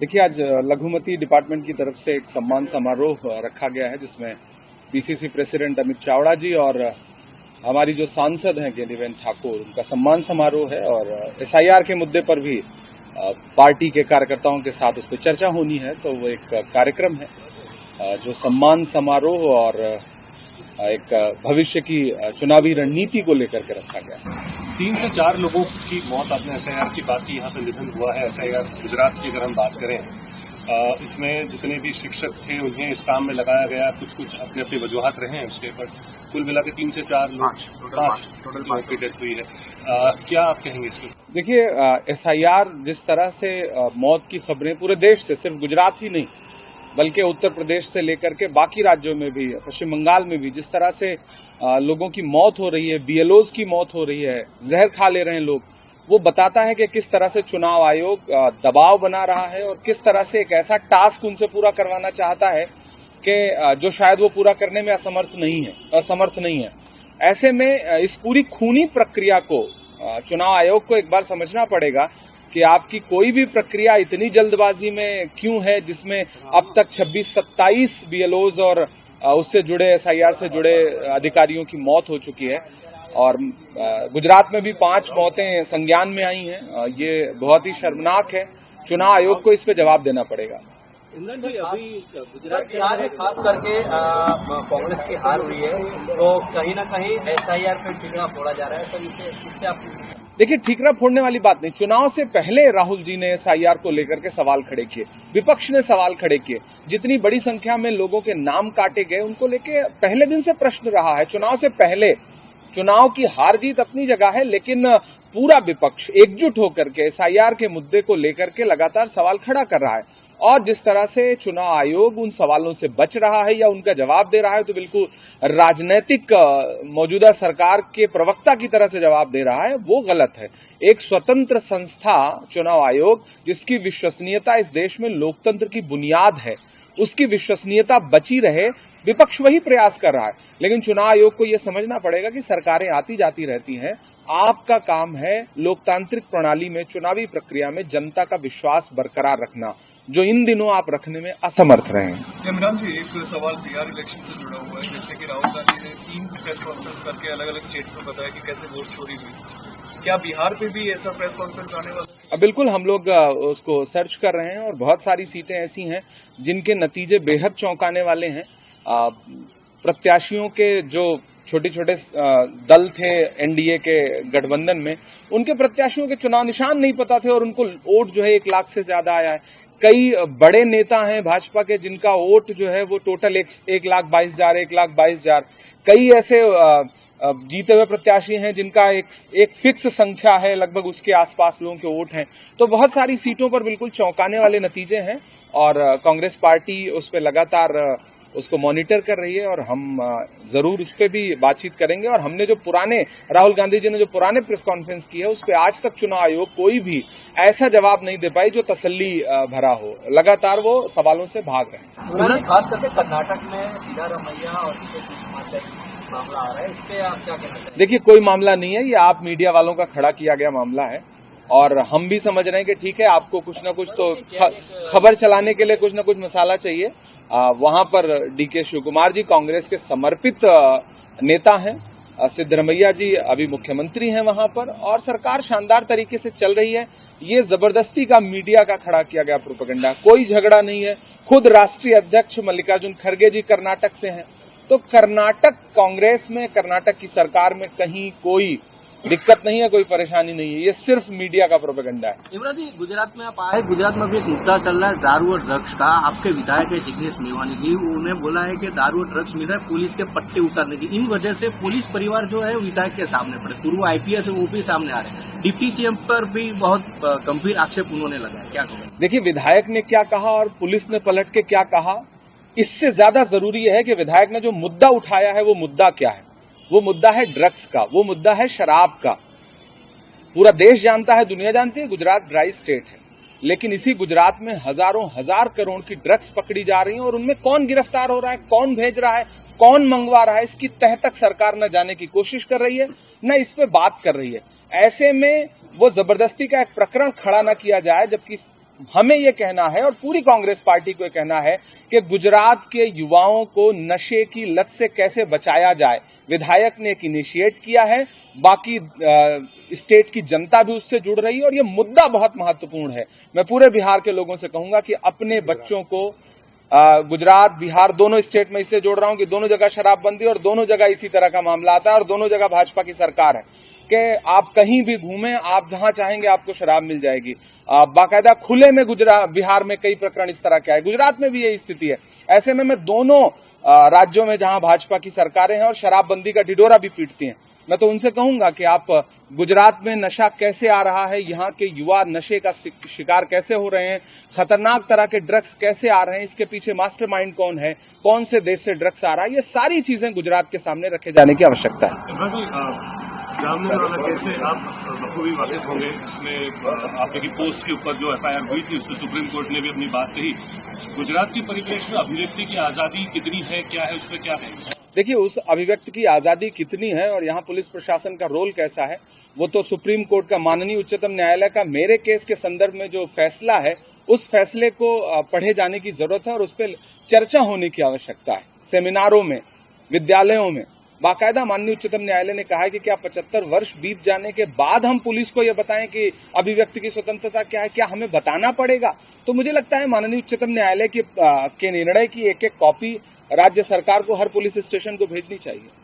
देखिए, आज लघुमती डिपार्टमेंट की तरफ से एक सम्मान समारोह रखा गया है, जिसमें पीसीसी प्रेसिडेंट अमित चावड़ा जी और हमारी जो सांसद हैं गेंदीबेन ठाकुर, उनका सम्मान समारोह है। और एसआईआर के मुद्दे पर भी पार्टी के कार्यकर्ताओं के साथ उस पर चर्चा होनी है, तो वो एक कार्यक्रम है जो सम्मान समारोह और एक भविष्य की चुनावी रणनीति को लेकर के रखा गया है। 3 से 4 लोगों की मौत, आपने एसआईआर की बात की, यहाँ पे निधन हुआ है। एसआईआर गुजरात की अगर हम बात करें, इसमें जितने भी शिक्षक थे उन्हें इस काम में लगाया गया, कुछ अपने अपनी वजूहत रहे हैं उसके, पर कुल मिला के 3 से 4 लोग, 5 लोगों की डेथ हुई है। क्या आप कहेंगे इसमें? देखिए, एसआईआर जिस तरह से मौत की खबरें पूरे देश से, सिर्फ गुजरात ही नहीं बल्कि उत्तर प्रदेश से लेकर के बाकी राज्यों में भी, पश्चिम बंगाल में भी जिस तरह से लोगों की मौत हो रही है, बीएलओज की मौत हो रही है, जहर खा ले रहे हैं लोग, वो बताता है कि किस तरह से चुनाव आयोग दबाव बना रहा है और किस तरह से एक ऐसा टास्क उनसे पूरा करवाना चाहता है कि जो शायद वो पूरा करने में असमर्थ नहीं है। ऐसे में इस पूरी खूनी प्रक्रिया को चुनाव आयोग को एक बार समझना पड़ेगा कि आपकी कोई भी प्रक्रिया इतनी जल्दबाजी में क्यों है, जिसमें अब तक 26-27 बीएलओज और उससे जुड़े एसआईआर से जुड़े अधिकारियों की मौत हो चुकी है। और गुजरात में भी 5 मौतें संज्ञान में आई हैं। ये बहुत ही शर्मनाक है। चुनाव आयोग को इस पे जवाब देना पड़ेगा। इमरान जी, अभी गुजरात के हार है, खास करके कांग्रेस की हार हुई है, तो कहीं ना कहीं एसआईआर पे ठीकरा फोड़ा जा रहा है, तो इससे आप देखिए, ठीकरा फोड़ने वाली बात नहीं। चुनाव से पहले राहुल जी ने एसआईआर को लेकर के सवाल खड़े किए, विपक्ष ने सवाल खड़े किए, जितनी बड़ी संख्या में लोगों के नाम काटे गए उनको लेके पहले दिन से प्रश्न रहा है। चुनाव से पहले, चुनाव की हार जीत अपनी जगह है, लेकिन पूरा विपक्ष एकजुट होकर के एसआईआर के मुद्दे को लेकर के लगातार सवाल खड़ा कर रहा है। और जिस तरह से चुनाव आयोग उन सवालों से बच रहा है या उनका जवाब दे रहा है, तो बिल्कुल राजनीतिक मौजूदा सरकार के प्रवक्ता की तरह से जवाब दे रहा है, वो गलत है। एक स्वतंत्र संस्था चुनाव आयोग, जिसकी विश्वसनीयता इस देश में लोकतंत्र की बुनियाद है, उसकी विश्वसनीयता बची रहे, विपक्ष वही प्रयास कर रहा है। लेकिन चुनाव आयोग को यह समझना पड़ेगा कि सरकारें आती जाती रहती हैं। आपका काम है लोकतांत्रिक प्रणाली में, चुनावी प्रक्रिया में जनता का विश्वास बरकरार रखना, जो इन दिनों आप रखने में असमर्थ रहे हैं। इमरान जी, एक सवाल बिहार इलेक्शन से जुड़ा हुआ है। जैसे कि राहुल गांधी ने 3 प्रेस कॉन्फ्रेंस करके अलग अलग स्टेट्स में बताया कि कैसे वोट चोरी हुई। क्या बिहार पे भी ऐसा प्रेस कॉन्फ्रेंस आने वाला है? बिल्कुल, हम लोग उसको सर्च कर रहे हैं और बहुत सारी सीटें ऐसी हैं जिनके नतीजे बेहद चौंकाने वाले हैं। प्रत्याशियों के जो छोटे छोटे दल थे एनडीए के गठबंधन में, उनके प्रत्याशियों के चुनाव निशान नहीं पता थे और उनको वोट जो है 1 लाख से ज्यादा आया है। कई बड़े नेता हैं भाजपा के जिनका वोट जो है वो टोटल 1,22,000। कई ऐसे जीते हुए प्रत्याशी हैं जिनका एक फिक्स संख्या है, लगभग उसके आसपास लोगों के वोट हैं। तो बहुत सारी सीटों पर बिल्कुल चौंकाने वाले नतीजे हैं और कांग्रेस पार्टी उस पर लगातार उसको मॉनिटर कर रही है और हम जरूर उस पर भी बातचीत करेंगे। और हमने जो राहुल गांधी जी ने जो पुराने प्रेस कॉन्फ्रेंस की है, उस पर आज तक चुनाव आयोग कोई भी ऐसा जवाब नहीं दे पाई जो तसल्ली भरा हो। लगातार वो सवालों से भाग रहे हैं। खास करके कर्नाटक में सिद्धारमैया और मामला आ रहा है, इस पे आप क्या कहना चाहेंगे? देखिए, कोई मामला नहीं है, ये आप मीडिया वालों का खड़ा किया गया मामला है और हम भी समझ रहे हैं कि ठीक है, आपको कुछ ना कुछ तो खबर चलाने के लिए कुछ ना कुछ मसाला चाहिए। वहां पर डीके शिवकुमार जी कांग्रेस के समर्पित नेता हैं, सिद्धरमैया जी अभी मुख्यमंत्री हैं वहां पर, और सरकार शानदार तरीके से चल रही है। ये जबरदस्ती का मीडिया का खड़ा किया गया प्रोपेगेंडा, कोई झगड़ा नहीं है। खुद राष्ट्रीय अध्यक्ष मल्लिकार्जुन खड़गे जी कर्नाटक से हैं, तो कर्नाटक कांग्रेस में, कर्नाटक की सरकार में कहीं कोई दिक्कत नहीं है, कोई परेशानी नहीं है। ये सिर्फ मीडिया का प्रोपेगेंडा है। इमरान जी, गुजरात में आप आए, गुजरात में भी एक मुद्दा चल रहा है दारू और ड्रग्स का। आपके विधायक है जिग्नेश मेवानी जी, उन्होंने बोला है कि दारू और ड्रग्स मिल रहा है पुलिस के पट्टे उतारने की। इन वजह से पुलिस परिवार जो है विधायक के सामने पड़े, पूर्व आईपीएस है वो भी सामने आ रहे हैं। डिप्टी सीएम पर भी बहुत गंभीर आक्षेप उन्होंने लगाया, क्या कहें? देखिए, विधायक ने क्या कहा और पुलिस ने पलट के क्या कहा, इससे ज्यादा जरूरी है कि विधायक ने जो मुद्दा उठाया है वो मुद्दा क्या है। वो मुद्दा है ड्रग्स का, वो मुद्दा है शराब का। पूरा देश जानता है, दुनिया जानती है, गुजरात ड्राई स्टेट है, लेकिन इसी गुजरात में हजारों हजार करोड़ की ड्रग्स पकड़ी जा रही हैं और उनमें कौन गिरफ्तार हो रहा है, कौन भेज रहा है, कौन मंगवा रहा है, इसकी तह तक सरकार न जाने की कोशिश कर रही है, न इस पे बात कर रही है। ऐसे में वो जबरदस्ती का एक प्रकरण खड़ा न किया जाए, जबकि हमें ये कहना है और पूरी कांग्रेस पार्टी को कहना है कि गुजरात के युवाओं को नशे की लत से कैसे बचाया जाए। विधायक ने एक इनिशिएट किया है, बाकी स्टेट की जनता भी उससे जुड़ रही है और ये मुद्दा बहुत महत्वपूर्ण है। मैं पूरे बिहार के लोगों से कहूंगा कि अपने बच्चों को गुजरात, बिहार दोनों स्टेट में इससे जोड़ रहा हूं कि दोनों जगह शराबबंदी और दोनों जगह इसी तरह का मामला आता है और दोनों जगह भाजपा की सरकार है कि आप कहीं भी घूमें, आप जहां चाहेंगे आपको शराब मिल जाएगी। बाकायदा खुले में बिहार में कई प्रकरण इस तरह के आए, गुजरात में भी यही स्थिति है। ऐसे में मैं दोनों राज्यों में जहां भाजपा की सरकारें हैं और शराबबंदी का ढिढोरा भी पीटती हैं, मैं तो उनसे कहूंगा कि आप गुजरात में नशा कैसे आ रहा है, यहाँ के युवा नशे का शिकार कैसे हो रहे हैं, खतरनाक तरह के ड्रग्स कैसे आ रहे हैं, इसके पीछे मास्टरमाइंड कौन है, कौन से देश से ड्रग्स आ रहा है, ये सारी चीजें गुजरात के सामने रखे जाने की आवश्यकता है। जामनगर वाला कैसे आप बखूबी वाकिफ होंगे, जिसमें आपकी पोस्ट के ऊपर जो एफआईआर हुई थी उसमें सुप्रीम कोर्ट ने भी अपनी बात कही। गुजरात की परिप्रेक्ष्य में अभिव्यक्ति की आजादी कितनी है, क्या है, उसमें क्या है? देखिए, उस अभिव्यक्ति की आजादी कितनी है और यहाँ पुलिस प्रशासन का रोल कैसा है, वो तो सुप्रीम कोर्ट का, माननीय उच्चतम न्यायालय का मेरे केस के संदर्भ में जो फैसला है उस फैसले को पढ़े जाने की जरूरत है और उस पर चर्चा होने की आवश्यकता है। सेमिनारों में, विद्यालयों में बाकायदा माननीय उच्चतम न्यायालय ने कहा है कि क्या 75 वर्ष बीत जाने के बाद हम पुलिस को यह बताएं कि अभिव्यक्ति की स्वतंत्रता क्या है, क्या हमें बताना पड़ेगा? तो मुझे लगता है माननीय उच्चतम न्यायालय के निर्णय की एक एक कॉपी राज्य सरकार को हर पुलिस स्टेशन को भेजनी चाहिए।